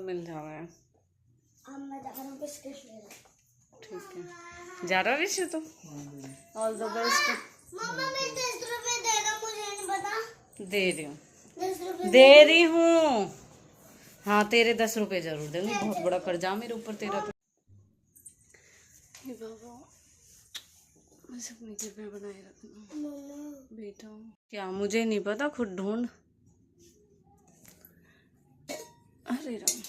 मिल जावे। अब मैं जा रहा हूँ बिस्किट लेने। ठीक है, जा रहा विश तो ऑल द बेस्ट। मम्मा मैं 10 रुपए दे दो, मुझे नहीं पता। दे रही हूँ, 10 रुपए दे रही हूँ। हाँ तेरे 10 रुपए जरूर देंगे, बहुत बड़ा कर्जा मेरे ऊपर तेरा। बाबा मैं अपनी कृपया बनाए रखना बेटा। क्या मुझे नहीं पता, खुद ढूंढ। अरे राम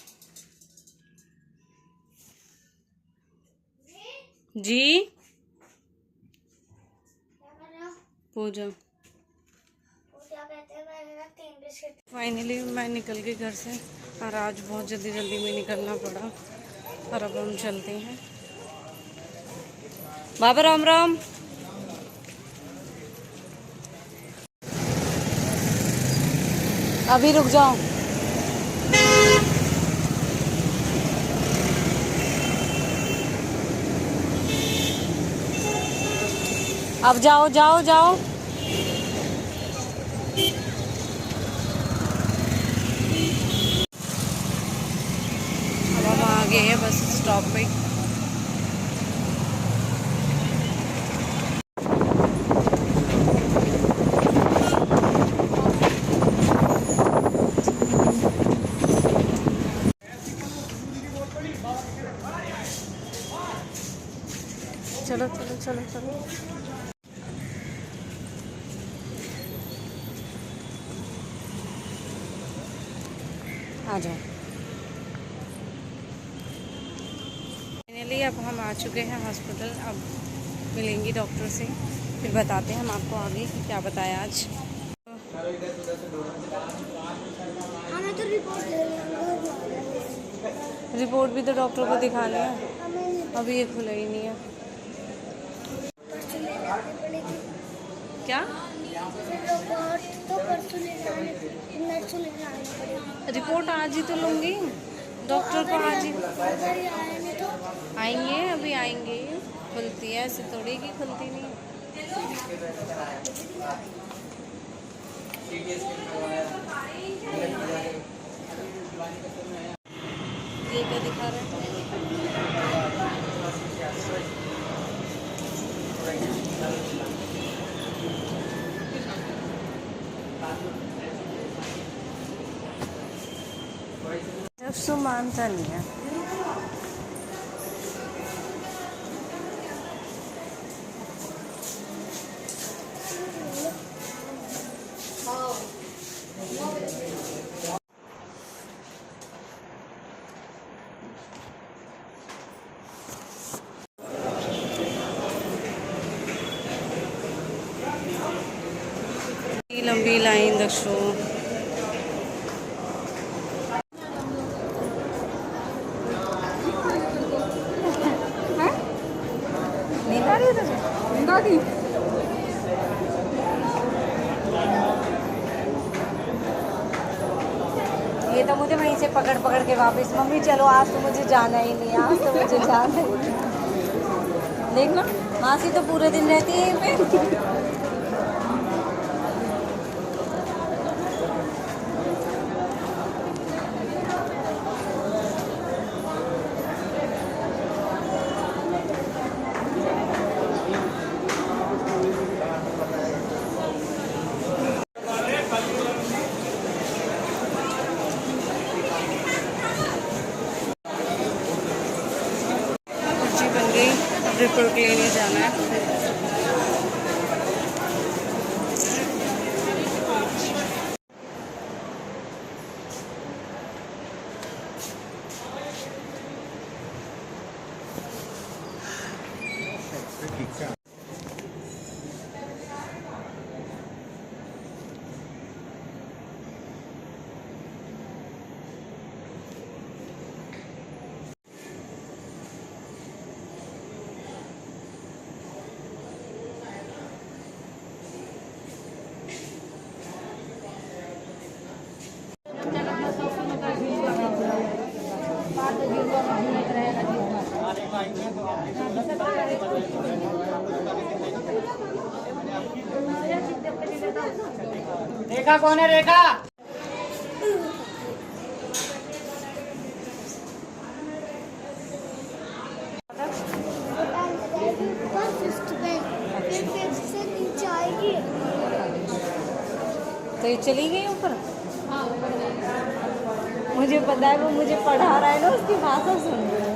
जी, पूजा फाइनली मैं निकल गई घर से, और आज बहुत जल्दी में निकलना पड़ा, और अब हम चलते हैं। बाबा राम राम। अभी रुक जाओ। अब जाओ जाओ जाओ। अब हम आ गए हैं बस स्टॉप पे। चलो चलो चलो चलो। आ जाओ। फाइनली अब हम आ चुके हैं हॉस्पिटल। अब मिलेंगी डॉक्टर से, फिर बताते हैं हम आपको आगे कि क्या बताया आज। हमें तो रिपोर्ट ले रिपोर्ट भी तो डॉक्टर को दिखानी है, अभी ये खुला ही नहीं है। क्या रिपोर्ट आज ही तो लूँगी, डॉक्टर को आज ही आएंगे, अभी आएंगे। खुलती है ऐसे थोड़ी की खुलती नहीं। ये क्या दिखा रहा है? जब सो मानता नहीं है। लंबी लाइन दक्षो। नींद आ रही है तुझे? नींद आ गई? ये तो मुझे वहीं से पकड़ पकड़ के वापस, मम्मी चलो आज तो मुझे जाना ही नहीं, आज तो मुझे जाना ही नहीं। देखना मासी तो पूरे दिन रहती है यहीं पे। रिपोर्ट लेने जाना है। रेखा कौन है? रेखा तो ये चली गई ऊपर। मुझे पता है वो मुझे पढ़ा रहा है ना, उसकी भाषा सुन रही है।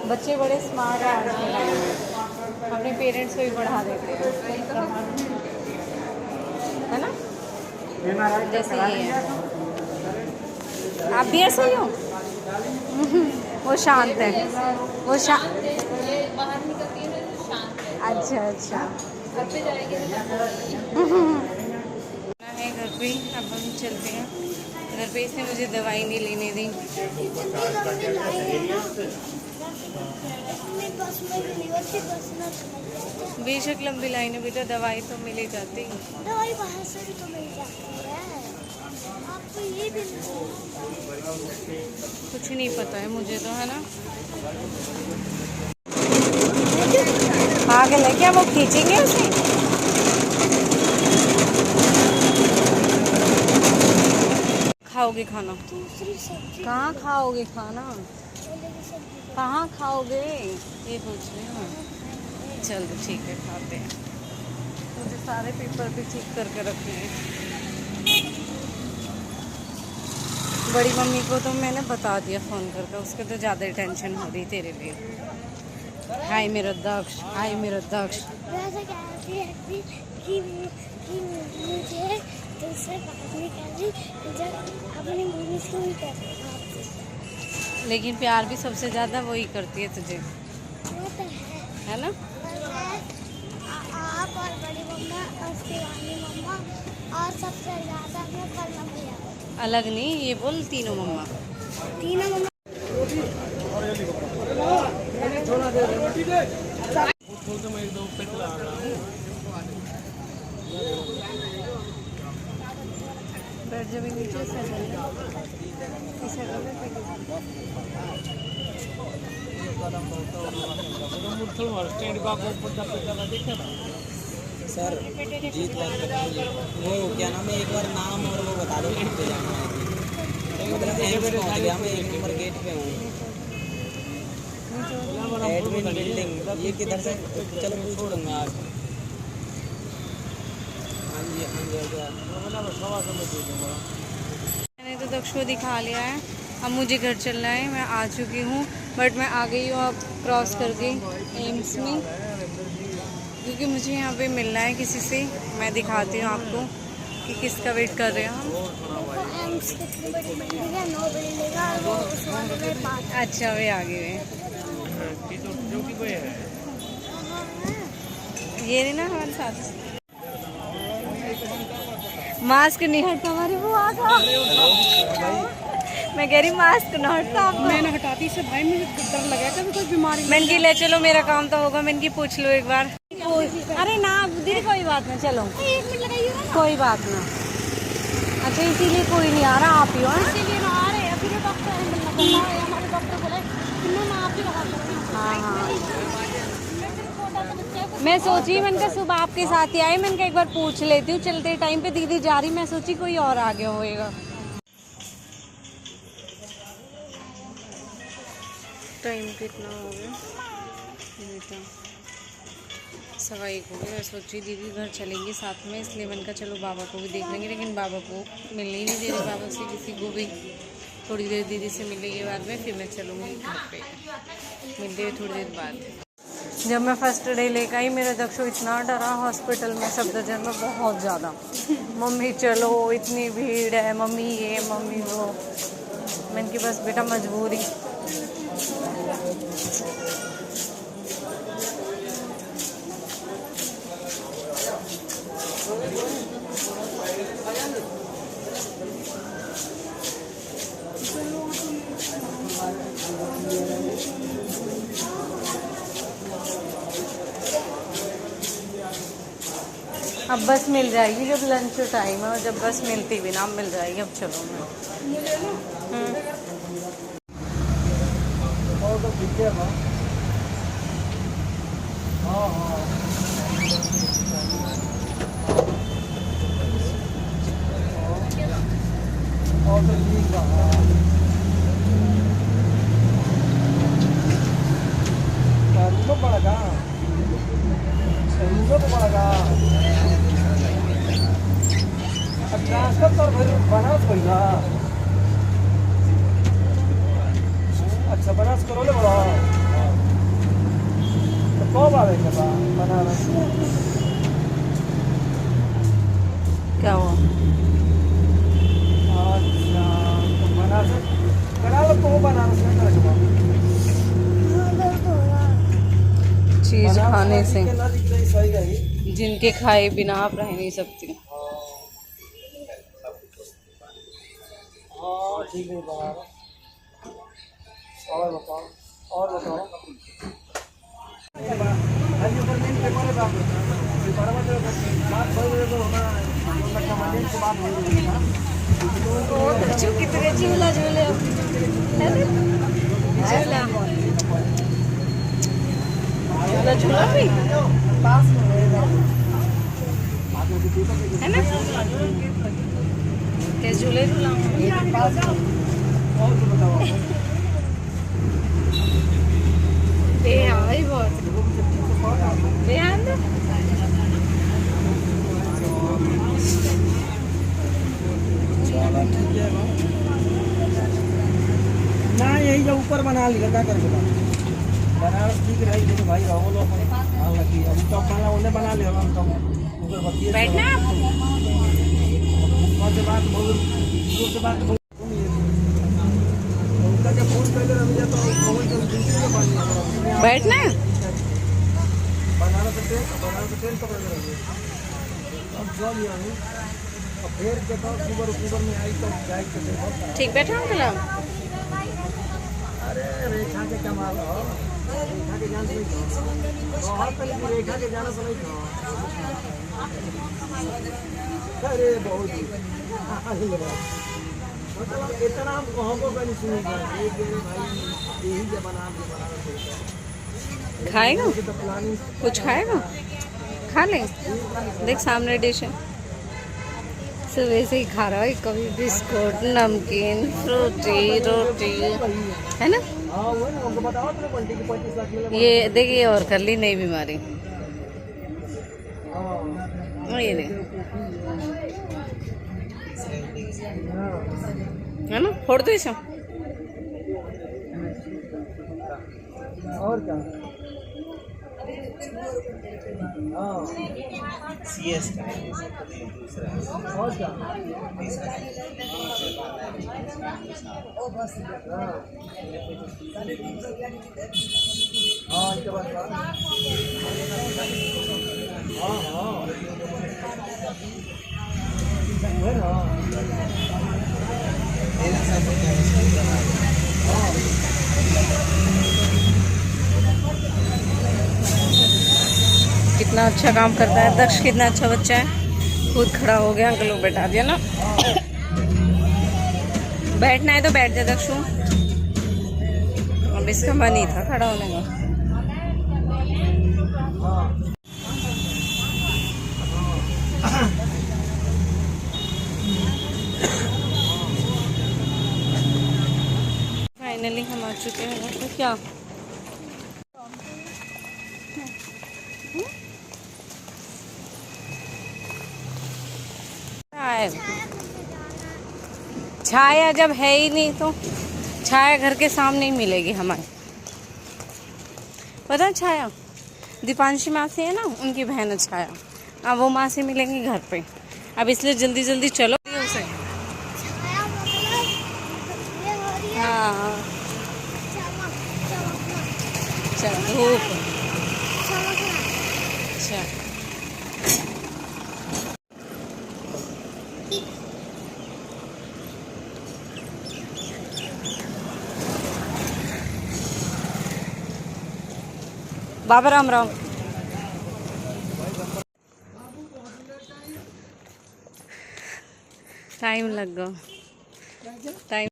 बच्चे बड़े स्मार्ट हैं आज के टाइम में, अपने पेरेंट्स को ही पढ़ा देते हैं, है ना। जैसे ये है। आप भी ऐसे ही हो। वो शांत है, वो शांत। बाहर निकलती है तो शांत है। अच्छा अच्छा। घर पे जाएगी तो है घर पे ही। अब हम चलते हैं घर पे। इसने मुझे दवाई नहीं लेने दी। बेशक लंबी लाइन है बेटा, दवाई तो मिल ही जाती। दवाई बाहर से भी तो मिल जाती है, आपको ये भी कुछ नहीं पता है मुझे तो, है ना। आगे लेके वो खींचेंगे उसे। खाओगे खाना? दूसरी सब्जी कहाँ खाओगे खाना? छोले की सब्जी कहाँ खाओगे ये पूछ रही हूँ। चलो ठीक है, खाते हैं। मुझे सारे पेपर भी ठीक करके रखने हैं। बड़ी मम्मी को तो मैंने बता दिया फ़ोन करके, उसके तो ज़्यादा ही टेंशन हो रही तेरे लिए। हाय मेरा दक्ष, हाय मेरा दक्ष। वैसे कहती है कि मुझे तुझसे बात नहीं करनी, जब अपनी मम्मी से नहीं करती बात। लेकिन प्यार भी सबसे ज़्यादा वही करती है तुझे, वो तो है ना। आप और बड़ी मम्मा और शिवानी मम्मा और सबसे ज़्यादा मैं करना भैया। अलग नहीं, ये बोल तीनों मम्मा। तीनों मम्मा। बैठ जब नीचे से सर जीत बात करेंगे, वो क्या नाम है, एक बार नाम और वो बता दो कहाँ पे जाना है। मतलब एम्स पहुँच गया, मैं 1 नंबर गेट पे हूँ, एडमिन बिल्डिंग। ये किधर से, चलो पूछ लूँगा आज। हाँ जी हाँ जी। मैंने तो दक्ष को दिखा लिया है, अब मुझे घर चलना है। मैं आ चुकी हूँ, बट मैं आ गई हूँ अब क्रॉस करके एम्स में, क्योंकि मुझे यहाँ पे मिलना है किसी से। मैं दिखाती हूँ आपको कि किसका वेट कर रहे हैं हम। एम्स कितनी बड़ी बिल्डिंग है, 9 बिल्डिंग है, और वो उस वाले में 5। अच्छा वे आ गए हैं, ये नहीं ना हमारे साथ। मास्क नहीं हटता हमारे, वो आ गया। मैं कह रही मास्क ना हटता आप। मैंने हटाती से भाई, मुझे डर लगा कभी कोई बीमारी। मैंने की ले चलो, मेरा काम तो होगा। मैंने की पूछ लो एक बार। अरे ना दीदी कोई बात ना, चलो 1 मिनट लगाइए ना। कोई बात ना। अच्छा इसीलिए कोई नहीं आ रहा, आप ही हो। इसीलिए ना आ रहे हैं, फिर डॉक्टर है मिलना करना है, हमारे डॉक्टर बोले कि मैं आप ही लगा सकती हूँ। हाँ हाँ, मैं सोची मैंने कहा सुबह आपके साथ ही आए, मैंने कहा एक बार पूछ लेती हूँ। चलते टाइम पे दीदी जा रही, मैं सोची कोई और आ गया होएगा। टाइम कितना हो गया बेटा? 1:15 हो गया। सोची दीदी घर चलेंगे साथ में, इसलिए मैंने कहा चलो बाबा को भी देख लेंगे, लेकिन बाबा को मिलने ही नहीं दे रहे बाबा से किसी को भी। थोड़ी देर दीदी से मिलेंगे बाद में, फिर मैं चलूँगी घर पे। मिलते हुए थोड़ी देर बाद। जब मैं फर्स्ट डे लेकर आई, मेरा दक्षु इतना डरा हॉस्पिटल में, सफदरजंग में बहुत ज़्यादा। मम्मी चलो, इतनी भीड़ है, मम्मी ये मम्मी वो। मैंने की बस बेटा मजबूरी। अब बस मिल जाएगी जब लंच टाइम है, और जब बस मिलती भी ना अब मिल जाएगी। अब चलो मैं अच्छा बनारस करौले बड़ा तो कब आवेंगे बनारस? क्या हुआ? अच्छा तो बनारस करा लो तो बनारस में कर दो चीज खाने से ना दिख रही सही रही। जिनके खाए बिना आप रह नहीं सकती। हाँ ठीक है बाबा। और बताओ और बताओ। आज ऊपर मेन पेपर है बाबू। पेपर में जो बात हो रही है तो हमारा कमांडेंट से बात हो रही है। कितने झूला झूले झूला झूला झूला भी है ना? क्या झूले झूला और तो बताओ। बेहाई बहुत बेहान ना यही जो ऊपर बना लिया क्या करके बनारस ठीक रहेगी तो भाई रहो लोग हाँ लगी अभी तो माला उन्हें बना लिया हम तो ऊपर बतिए बैठना है आपको? और से बात बोल से बात बोल उनका जब फोन कर रहा है तो फोन जब दूसरे के पास बैठना है? बनारस से ट्रेन पकड़ कर रहे अब जो लिया हूँ और फिर जब अक्टूबर में आई तो जाएगी तो ठीक बैठा हूँ कल अरे रेखा के कमाल हो रेखा के जान से बहुत पहले की रेखा के जाना समझ लो अरे बहुत मतलब इतना हम को नहीं सुनेगा एक मेरे भाई यही जब बना खाएगा? तो प्लानिंग कुछ खाएगा? खा ले देख सामने डिश है सब ऐसे ही खा रहा है कभी बिस्कुट नमकीन फ्रूटी रोटी है ना? हाँ वो ना उनको बताओ तो 35 लाख मिले ये देखिए और कर ली नई बीमारी हाँ ये नहीं है ना? फोड़ दो इसे और क्या हाँ CS का और क्या हाँ इसके बाद हाँ हाँ है ना कितना अच्छा काम करता है दक्ष कितना अच्छा बच्चा है खुद खड़ा हो गया अंकल को बैठा दिया ना बैठना है तो बैठ जा दक्षु अब इसका मन ही था खड़ा होने का फाइनली हम आ चुके हैं घर पे क्या छाया जब है ही नहीं तो छाया घर के सामने ही मिलेगी हमारे पता है छाया दीपांशी माँ से है ना उनकी बहन है छाया अब वो माँ से मिलेंगी घर पे अब इसलिए जल्दी जल्दी चलो उसे छाया मतलब ये हो रही है हाँ चमक चमकना चल धूप चमकना अच्छा बाबा राम राम टाइम लग गया टाइम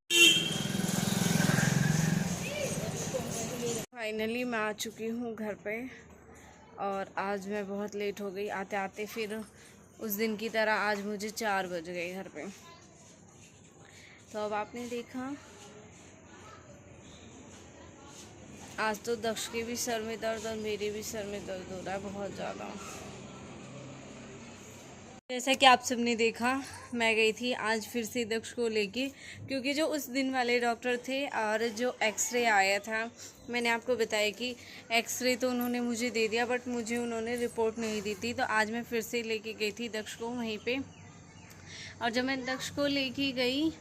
फाइनली मैं आ चुकी हूँ घर पे और आज मैं बहुत लेट हो गई आते आते फिर उस दिन की तरह आज मुझे 4 बज गए घर पे तो अब आपने देखा आज तो दक्ष के भी सर में दर्द और मेरे भी सर में दर्द हो रहा है बहुत ज़्यादा जैसा कि आप सबने देखा, मैं गई थी आज फिर से दक्ष को लेके, क्योंकि जो उस दिन वाले डॉक्टर थे और जो एक्सरे आया था, मैंने आपको बताया कि एक्सरे तो उन्होंने मुझे दे दिया बट मुझे उन्होंने रिपोर्ट नहीं दी थी। तो आज मैं फिर से लेके गई थी दक्ष को वहीं पे, और जब मैं दक्ष को लेके गई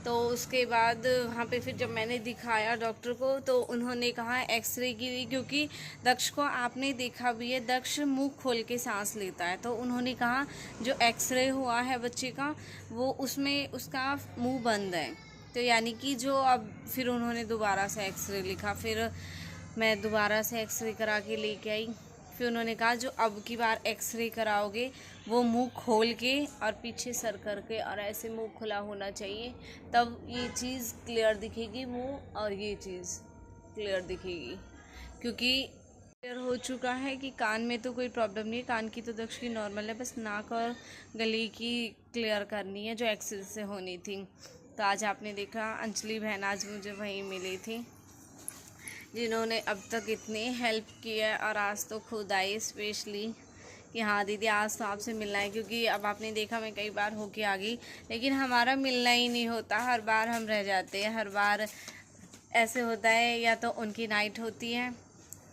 तो उसके बाद वहाँ पे फिर जब मैंने दिखाया डॉक्टर को तो उन्होंने कहा एक्सरे की लिए, क्योंकि दक्ष को आपने देखा भी है, दक्ष मुंह खोल के सांस लेता है। तो उन्होंने कहा जो एक्सरे हुआ है बच्चे का वो उसमें उसका मुंह बंद है। तो यानी कि जो अब फिर उन्होंने दोबारा से एक्सरे लिखा, फिर मैं दोबारा से एक्सरे करा के लेके आई। फिर उन्होंने कहा जो अब की बार एक्सरे कराओगे वो मुंह खोल के और पीछे सर करके और ऐसे मुंह खुला होना चाहिए, तब ये चीज़ क्लियर दिखेगी मुंह, और ये चीज़ क्लियर दिखेगी। क्योंकि क्लियर हो चुका है कि कान में तो कोई प्रॉब्लम नहीं है, कान की तो दक्ष की नॉर्मल है, बस नाक और गले की क्लियर करनी है जो एक्सरे से होनी थी। तो आज आपने देखा अंजलि बहन आज मुझे वहीं मिली थी, जिन्होंने अब तक इतनी हेल्प की है, और आज तो खुद आई स्पेशली कि हाँ दीदी आज तो आपसे मिलना है। क्योंकि अब आपने देखा मैं कई बार होके आ गई, लेकिन हमारा मिलना ही नहीं होता, हर बार हम रह जाते हैं। हर बार ऐसे होता है या तो उनकी नाइट होती है,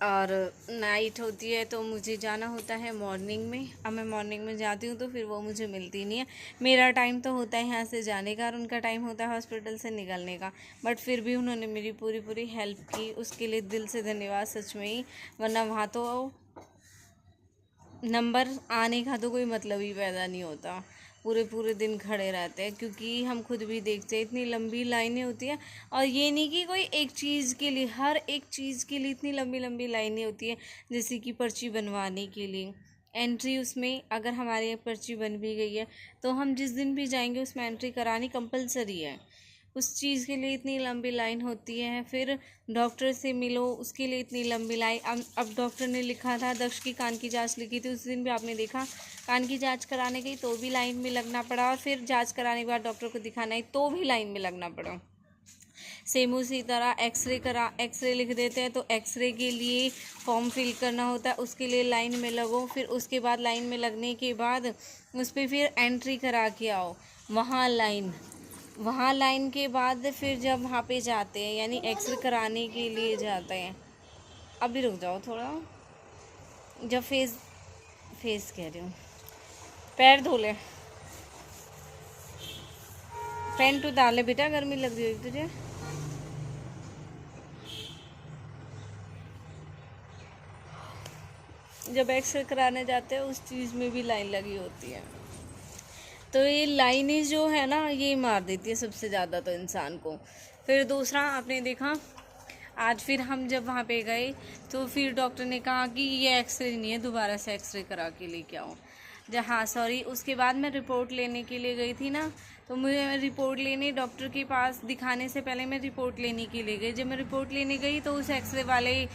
और नाइट होती है तो मुझे जाना होता है मॉर्निंग में। अब मैं मॉर्निंग में जाती हूँ तो फिर वो मुझे मिलती नहीं है। मेरा टाइम तो होता है यहाँ से जाने का और उनका टाइम होता है हॉस्पिटल से निकलने का, बट फिर भी उन्होंने मेरी पूरी हेल्प की, उसके लिए दिल से धन्यवाद सच में ही। वरना वहाँ तो नंबर आने का तो कोई मतलब ही पैदा नहीं होता, पूरे दिन खड़े रहते हैं। क्योंकि हम खुद भी देखते हैं इतनी लंबी लाइनें होती हैं, और ये नहीं कि कोई एक चीज़ के लिए, हर एक चीज़ के लिए इतनी लंबी लाइनें होती हैं। जैसे कि पर्ची बनवाने के लिए एंट्री, उसमें अगर हमारे पर्ची बन भी गई है तो हम जिस दिन भी जाएंगे उसमें एंट्री करानी कंपलसरी है, उस चीज़ के लिए इतनी लंबी लाइन होती है। फिर डॉक्टर से मिलो उसके लिए इतनी लंबी लाइन। अब डॉक्टर ने लिखा था, दक्ष की कान की जांच लिखी थी, उस दिन भी आपने देखा कान की जांच कराने गई तो भी लाइन में लगना पड़ा, और फिर जांच कराने के बाद डॉक्टर को दिखाना है तो भी लाइन में लगना पड़ा। सेम उसी तरह एक्सरे लिख देते हैं तो एक्सरे के लिए फॉर्म फिल करना होता है, उसके लिए लाइन में लगो। फिर उसके बाद लाइन में लगने के बाद उस पर फिर एंट्री करा के आओ, वहाँ लाइन के बाद फिर जब वहाँ पे जाते हैं, यानी एक्सरे कराने के लिए जाते हैं। अभी रुक जाओ थोड़ा, जब फेस कह रही हूँ, पैर धो ले, पैंट उतार ले बेटा, गर्मी लग रही है तुझे। जब एक्सरे कराने जाते हैं उस चीज़ में भी लाइन लगी होती है। तो ये लाइनें जो है ना ये मार देती है सबसे ज़्यादा तो इंसान को। फिर दूसरा आपने देखा आज फिर हम जब वहाँ पे गए तो फिर डॉक्टर ने कहा कि ये एक्सरे नहीं है, दोबारा से एक्सरे करा के लेके आओ। हाँ सॉरी, उसके बाद मैं रिपोर्ट लेने के लिए गई थी ना, तो मुझे रिपोर्ट लेने डॉक्टर के पास दिखाने से पहले मैं रिपोर्ट लेने के लिए गई। जब मैं रिपोर्ट लेने गई तो उस एक्सरे वाले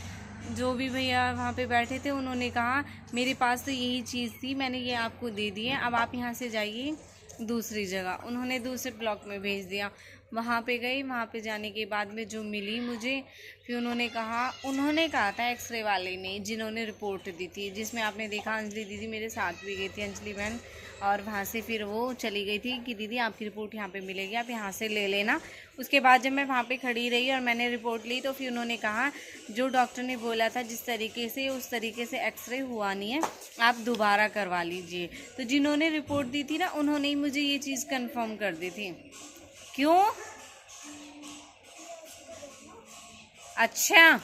जो भी भैया वहाँ पे बैठे थे उन्होंने कहा मेरे पास तो यही चीज़ थी, मैंने ये आपको दे दी है, अब आप यहाँ से जाइए दूसरी जगह। उन्होंने दूसरे ब्लॉक में भेज दिया। वहाँ पे गई, वहाँ पे जाने के बाद में जो मिली मुझे, फिर उन्होंने कहा था एक्सरे वाले ने जिन्होंने रिपोर्ट दी थी, जिसमें आपने देखा अंजलि दीदी मेरे साथ भी गई थी, अंजलि बहन, और वहाँ से फिर वो चली गई थी कि दीदी आपकी रिपोर्ट यहाँ पे मिलेगी, आप यहाँ से ले लेना। उसके बाद जब मैं वहाँ पे खड़ी रही और मैंने रिपोर्ट ली तो फिर उन्होंने कहा जो डॉक्टर ने बोला था जिस तरीके से उस तरीके से एक्सरे हुआ नहीं है, आप दोबारा करवा लीजिए। तो जिन्होंने रिपोर्ट दी थी ना उन्होंने ही मुझे ये चीज़ कंफर्म कर दी थी। क्यों? अच्छा।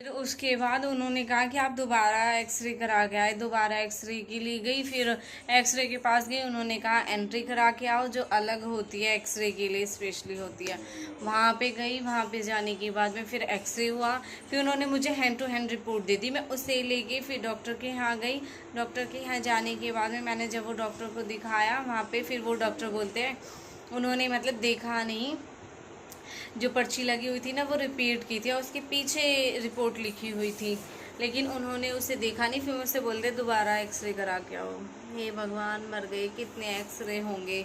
फिर उसके बाद उन्होंने कहा कि आप दोबारा एक्सरे करा के आए। दोबारा एक्सरे के लिए गई, फिर एक्सरे के पास गई, उन्होंने कहा एंट्री करा के आओ जो अलग होती है एक्सरे के लिए स्पेशली होती है। वहाँ पे गई, वहाँ पे जाने के बाद में फिर एक्सरे हुआ, फिर उन्होंने मुझे हैंड टू हैंड रिपोर्ट दे दी। मैं उसे लेके फिर डॉक्टर के यहाँ गई। डॉक्टर के यहाँ जाने के बाद में मैंने जब वो डॉक्टर को दिखाया वहाँ पर, फिर वो डॉक्टर बोलते हैं उन्होंने मतलब देखा नहीं, जो पर्ची लगी हुई थी ना वो रिपीट की थी और उसके पीछे रिपोर्ट लिखी हुई थी, लेकिन उन्होंने उसे देखा नहीं। फिर मुझसे बोलते दोबारा एक्सरे करा के आओ। हे भगवान, मर गए, कितने एक्सरे होंगे।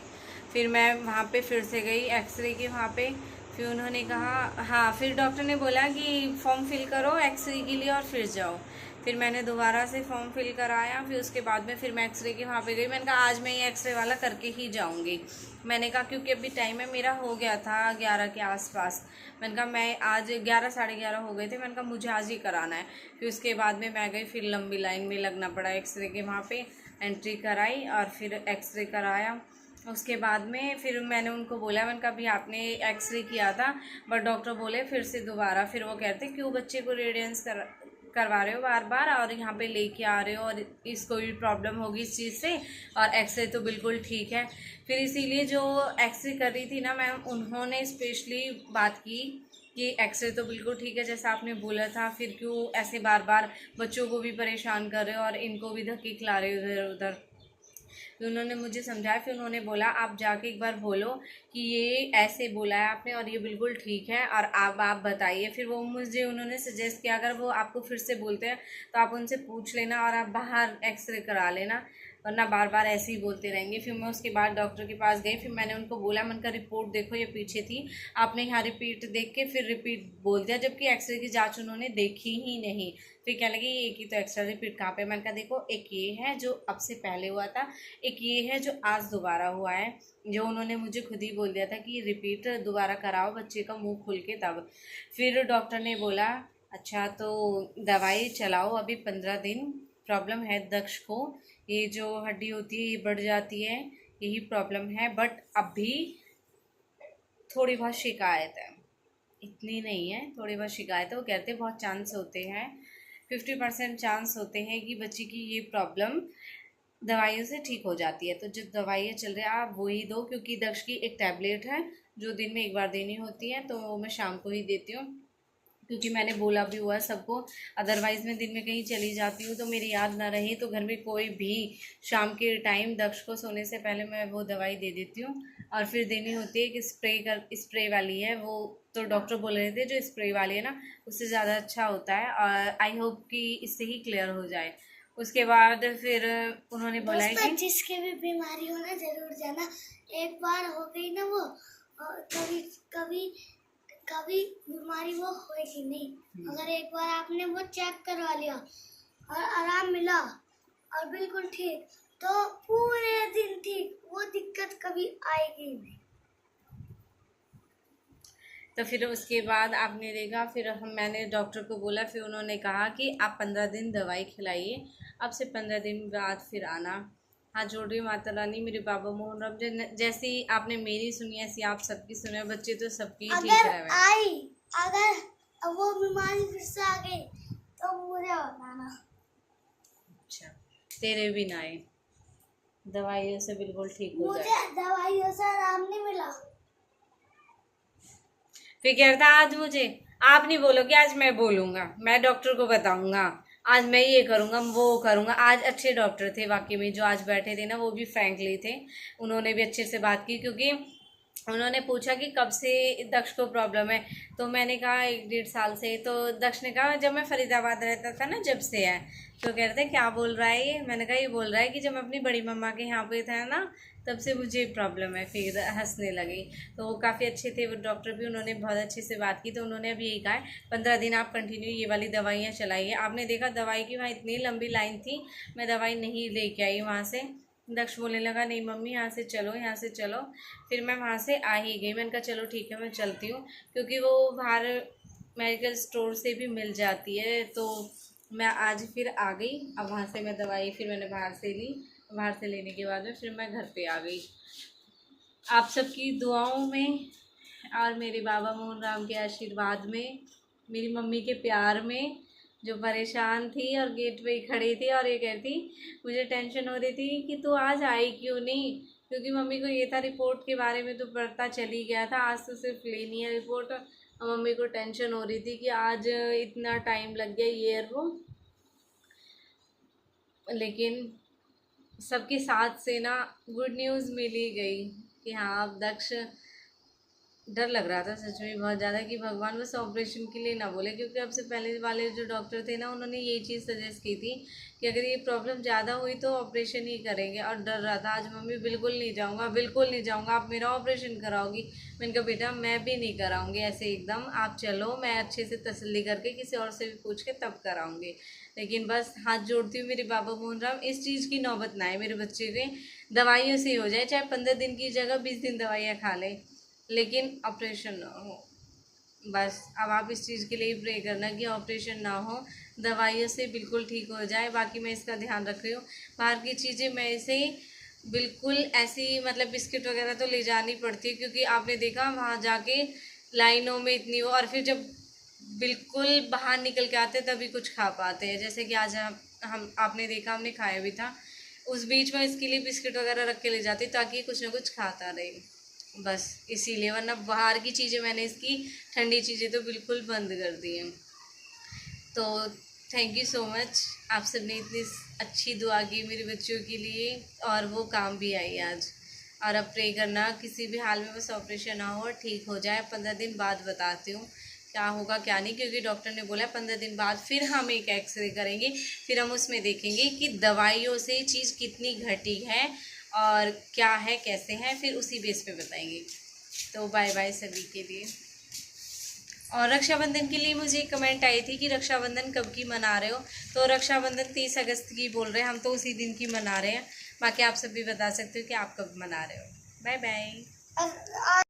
फिर मैं वहाँ पे फिर से गई एक्सरे के वहाँ पे, फिर उन्होंने कहा हाँ, फिर डॉक्टर ने बोला कि फॉर्म फिल करो एक्सरे के लिए और फिर जाओ। फिर मैंने दोबारा से फॉर्म फिल कराया, फिर उसके बाद में फिर मैं एक्सरे के वहाँ पे गई। मैंने कहा आज मैं ये एक्सरे वाला करके ही जाऊँगी। मैंने कहा क्योंकि अभी टाइम है, मेरा हो गया था 11 के आसपास। मैंने कहा मैं आज 11 साढ़े 11 हो गए थे। मैंने कहा मुझे आज ही कराना है। फिर उसके बाद में मैं गई, फिर लंबी लाइन में लगना पड़ा एक्सरे के वहाँ पे। एंट्री कराई और फिर एक्सरे कराया। उसके बाद में फिर मैंने उनको बोला, मैंने कहा अभी आपने एक्सरे किया था बट डॉक्टर बोले फिर से दोबारा। फिर वो कहते क्यों बच्चे को रेडियंस करवा रहे हो बार बार और यहाँ पे लेके आ रहे हो, और इसको भी प्रॉब्लम होगी इस चीज़ से, और एक्सरे तो बिल्कुल ठीक है। फिर इसीलिए जो एक्सरे कर रही थी ना मैम, उन्होंने स्पेशली बात की कि एक्सरे तो बिल्कुल ठीक है जैसा आपने बोला था, फिर क्यों ऐसे बार बार बच्चों को भी परेशान कर रहे हो और इनको भी धक्के खिला रहे हो इधर उधर। फिर उन्होंने मुझे समझाया। फिर उन्होंने बोला आप जाके एक बार बोलो कि ये ऐसे बोला है आपने और ये बिल्कुल ठीक है, और आप बताइए। फिर वो मुझे उन्होंने सजेस्ट किया अगर वो आपको फिर से बोलते हैं तो आप उनसे पूछ लेना और आप बाहर एक्सरे करा लेना, वरना बार बार ऐसे ही बोलते रहेंगे। फिर मैं उसके बाद डॉक्टर के पास गई। फिर मैंने उनको बोला, मैंने कहा रिपोर्ट देखो ये पीछे थी, आपने यहाँ रिपीट देख के फिर रिपीट बोल दिया, जबकि एक्सरे की जांच उन्होंने देखी ही नहीं। फिर क्या लगी एक ही तो एक्स्ट्रा रिपीट कहाँ पे। मैंने कहा देखो एक ये है जो अब से पहले हुआ था, एक ये है जो आज दोबारा हुआ है, जो उन्होंने मुझे खुद ही बोल दिया था कि रिपीट दोबारा कराओ बच्चे का मुँह खुल के तब। फिर डॉक्टर ने बोला अच्छा तो दवाई चलाओ अभी 15 दिन, प्रॉब्लम है दक्ष को, ये जो हड्डी होती है ये बढ़ जाती है, यही प्रॉब्लम है, बट अभी थोड़ी बहुत शिकायत है, इतनी नहीं है, थोड़ी बहुत शिकायत है। वो कहते हैं बहुत चांस होते हैं, 50% चांस होते हैं कि बच्चे की ये प्रॉब्लम दवाइयों से ठीक हो जाती है। तो जो दवाइयाँ चल रही है आप वही दो, क्योंकि दक्ष की एक टैबलेट है जो दिन में एक बार देनी होती है, तो मैं शाम को ही देती हूँ, क्योंकि मैंने बोला भी हुआ सबको। अदरवाइज़ मैं दिन में कहीं चली जाती हूँ तो मेरी याद ना रही तो घर में कोई भी शाम के टाइम दक्ष को सोने से पहले मैं वो दवाई दे देती हूँ। और फिर देनी होती है कि स्प्रे वाली है वो, तो डॉक्टर बोल रहे थे जो स्प्रे वाली है ना उससे ज़्यादा अच्छा होता है, और आई होप कि इससे ही क्लियर हो जाए। उसके बाद फिर उन्होंने बोला है कि जिसके भी बीमारी हो ना जरूर जाना, एक बार हो गई ना वो कभी कभी कभी बीमारी वो होएगी नहीं। अगर एक बार आपने वो चेक करवा लिया और आराम मिला और बिल्कुल ठीक, तो पूरे दिन ठीक, वो दिक्कत कभी आएगी नहीं। तो फिर उसके बाद आपने देखा, फिर मैंने डॉक्टर को बोला, फिर उन्होंने कहा कि आप 15 दिन दवाई खिलाइए, अब से 15 दिन बाद फिर आना। हाँ जोड़ रही माता रानी मेरे बाबा मोहन राम, जैसी आपने मेरी सुनी ऐसी आप सबकी सुने, बच्चे तो सबकी ठीक रहे। अगर वो बीमारी फिर से आ गई तो मुझे बताना। अच्छा तेरे भी ना आए, दवाइयों से बिल्कुल ठीक हो जाए। मुझे दवाइयों से आराम नहीं मिला। फिर कहता आज मुझे आप नहीं बोलोगे, आज मैं बोलूँगा, मैं डॉक्टर को बताऊँगा, आज मैं ये करूँगा वो करूँगा। आज अच्छे डॉक्टर थे वाकई में जो आज बैठे थे ना, वो भी फ्रैंकली थे, उन्होंने भी अच्छे से बात की। क्योंकि उन्होंने पूछा कि कब से दक्ष को प्रॉब्लम है, तो मैंने कहा 1-1.5 साल से। तो दक्ष ने कहा जब मैं फरीदाबाद रहता था ना जब से है। तो कह रहे थे क्या बोल रहा है ये, मैंने कहा ये बोल रहा है कि जब मैं अपनी बड़ी मम्मा के यहाँ पे था ना तब से मुझे प्रॉब्लम है। फिर हंसने लगी। तो वो काफ़ी अच्छे थे वो डॉक्टर भी, उन्होंने बहुत अच्छे से बात की। तो उन्होंने अब यही कहा है 15 दिन आप कंटिन्यू ये वाली दवाइयाँ चलाइए। आपने देखा दवाई की वहाँ इतनी लंबी लाइन थी, मैं दवाई नहीं लेके आई वहाँ से। दक्ष बोलने लगा नहीं मम्मी यहाँ से चलो, यहाँ से चलो। फिर मैं वहाँ से आ ही गई। मैंने कहा चलो ठीक है मैं चलती हूँ, क्योंकि वो बाहर मेडिकल स्टोर से भी मिल जाती है। तो मैं आज फिर आ गई। अब वहाँ से मैं दवाई फिर मैंने बाहर से ली, बाहर से लेने के बाद में फिर मैं घर पे आ गई। आप सबकी दुआओं में और मेरे बाबा मोहन राम के आशीर्वाद में, मेरी मम्मी के प्यार में, जो परेशान थी और गेट पे ही खड़ी थी और ये कहती, मुझे टेंशन हो रही थी कि तू आज आई क्यों नहीं, क्योंकि मम्मी को ये था रिपोर्ट के बारे में तो पता चल ही गया था, आज तो सिर्फ लेनी है रिपोर्ट। और मम्मी को टेंशन हो रही थी कि आज इतना टाइम लग गया ये वो। लेकिन सबके साथ से ना गुड न्यूज़ मिल ही गई कि हाँ अब दक्ष डर लग रहा था सच में बहुत ज़्यादा कि भगवान बस ऑपरेशन के लिए ना बोले, क्योंकि अब से पहले वाले जो डॉक्टर थे ना उन्होंने यही चीज़ सजेस्ट की थी कि अगर ये प्रॉब्लम ज़्यादा हुई तो ऑपरेशन ही करेंगे। और डर रहा था आज मम्मी बिल्कुल नहीं जाऊँगा, बिल्कुल नहीं जाऊँगा, आप मेरा ऑपरेशन कराओगी। मैंने कहा बेटा मैं भी नहीं कराऊँगी ऐसे एकदम, आप चलो, मैं अच्छे से तसल्ली करके किसी और से भी पूछ के तब कराऊँगी। लेकिन बस हाथ जोड़ती हूँ मेरे बाबा मोहन राम, इस चीज़ की नौबत ना आए मेरे बच्चे के, दवाइयों से ही हो जाए, चाहे 15 दिन की जगह 20 दिन दवाइयाँ खा लें, लेकिन ऑपरेशन ना हो। बस अब आप इस चीज़ के लिए प्रे करना कि ऑपरेशन ना हो, दवाइयों से बिल्कुल ठीक हो जाए। बाकी मैं इसका ध्यान रख रही हूँ। बाहर की चीज़ें मैं इसे बिल्कुल ऐसी मतलब बिस्किट वगैरह तो ले जानी पड़ती है, क्योंकि आपने देखा वहाँ जाके लाइनों में इतनी वो, और फिर जब बिल्कुल बाहर निकल के आते तभी कुछ खा पाते हैं। जैसे कि आज हम आपने देखा, हमने खाया भी था, उस बीच में इसके लिए बिस्किट वगैरह रख के ले जाती ताकि कुछ ना कुछ खाता रहे, बस इसीलिए। वरना बाहर की चीज़ें मैंने इसकी ठंडी चीज़ें तो बिल्कुल बंद कर दी हैं। तो थैंक यू सो मच, आप सबने इतनी अच्छी दुआ की मेरे बच्चों के लिए, और वो काम भी आई आज। और अब प्रे करना किसी भी हाल में बस ऑपरेशन ना हो और ठीक हो जाए। 15 दिन बाद बताती हूँ क्या होगा क्या नहीं, क्योंकि डॉक्टर ने बोला 15 दिन बाद फिर हम एक एक्सरे करेंगे, फिर हम उसमें देखेंगे कि दवाइयों से चीज़ कितनी घटी है और क्या है कैसे है, फिर उसी बेस पे बताएंगे। तो बाय बाय सभी के लिए। और रक्षाबंधन के लिए मुझे कमेंट आई थी कि रक्षाबंधन कब की मना रहे हो, तो रक्षाबंधन 30 अगस्त की बोल रहे हैं, हम तो उसी दिन की मना रहे हैं। बाकी आप सब भी बता सकते हो कि आप कब मना रहे हो। Bye bye.